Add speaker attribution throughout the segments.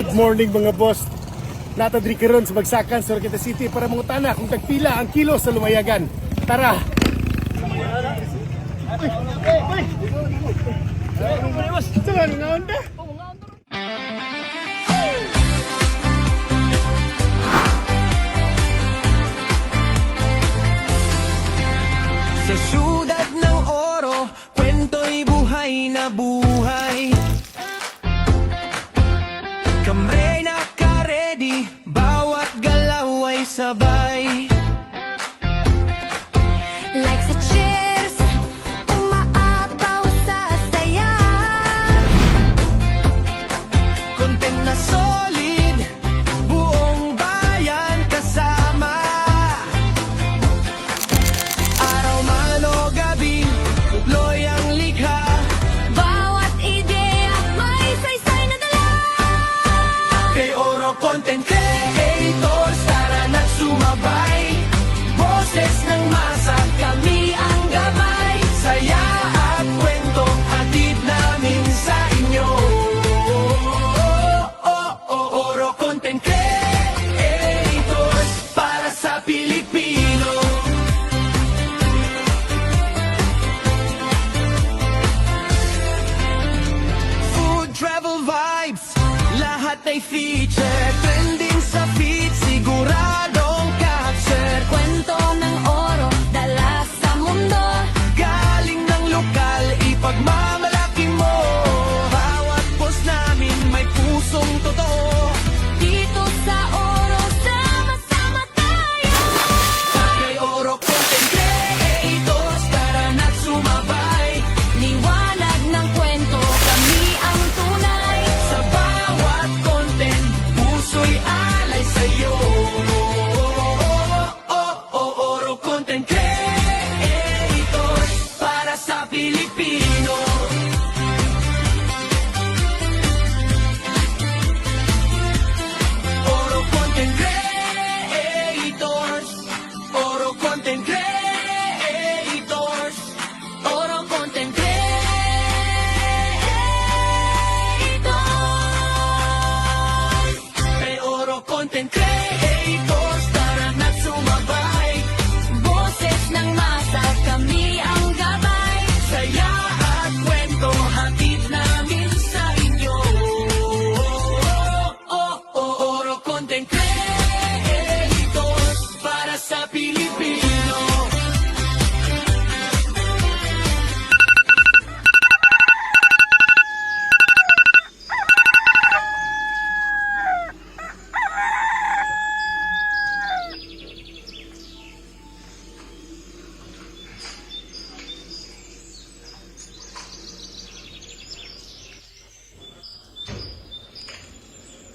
Speaker 1: Good morning mga boss. Natadri karon sa Bagsakan sa Orqueta City para mangutana kung tagpila ang kilo sa lumayagan. Tara.
Speaker 2: Sa syudad ng oro, kwento'y buhay na buhay. Kamre naka-ready, bawat galaw ay sabay.
Speaker 3: Like sa cheers, umaapaw sa saya.
Speaker 2: Content na solid, buong bayan kasama. Araw man o gabi, tuloy ang likha.
Speaker 3: Bawat ideya may saysay na dala.
Speaker 2: Kay Oro Content Creators, tara na sumabay. Boses ng masa, kami ang gabay. Saya at kwento, hatid namin sa inyo. Oro Content Creators, para sa Pilipino. Food, travel vibes, lahat ay feature. Trending sa feed, siguradong capture.
Speaker 3: Kwento ng oro, dala sa mundo.
Speaker 2: Galing ng lokal, ipagmamalaki mo. Bawat post namin may pusong totoo.
Speaker 3: Dito sa oro, sama-sama tayo.
Speaker 2: Kay Oro Content Creators, tara na't sumabay.
Speaker 3: Liwanag ng kwento, kami ang tunay.
Speaker 2: Sa bawat content, puso'y alay sa'yo. Oro Content Creators, para sa Pilipino. Oro Content Creators, Oro Content Creators.
Speaker 3: Oro Content Creators.
Speaker 2: Kay Oro Content Creators, tara na't sumabay.
Speaker 3: Boses ng masa, kami ang gabay.
Speaker 2: Saya at kwento, hatid namin sa inyo. Oro Content Creators, para sa Pilipino.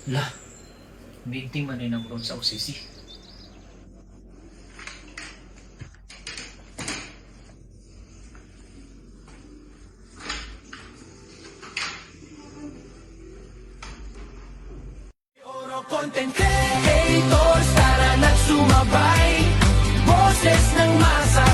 Speaker 4: Lah, meeting man rin ang ron sa OCC.
Speaker 2: Oro Content Creators, tara na't sumabay. Boses ng masa,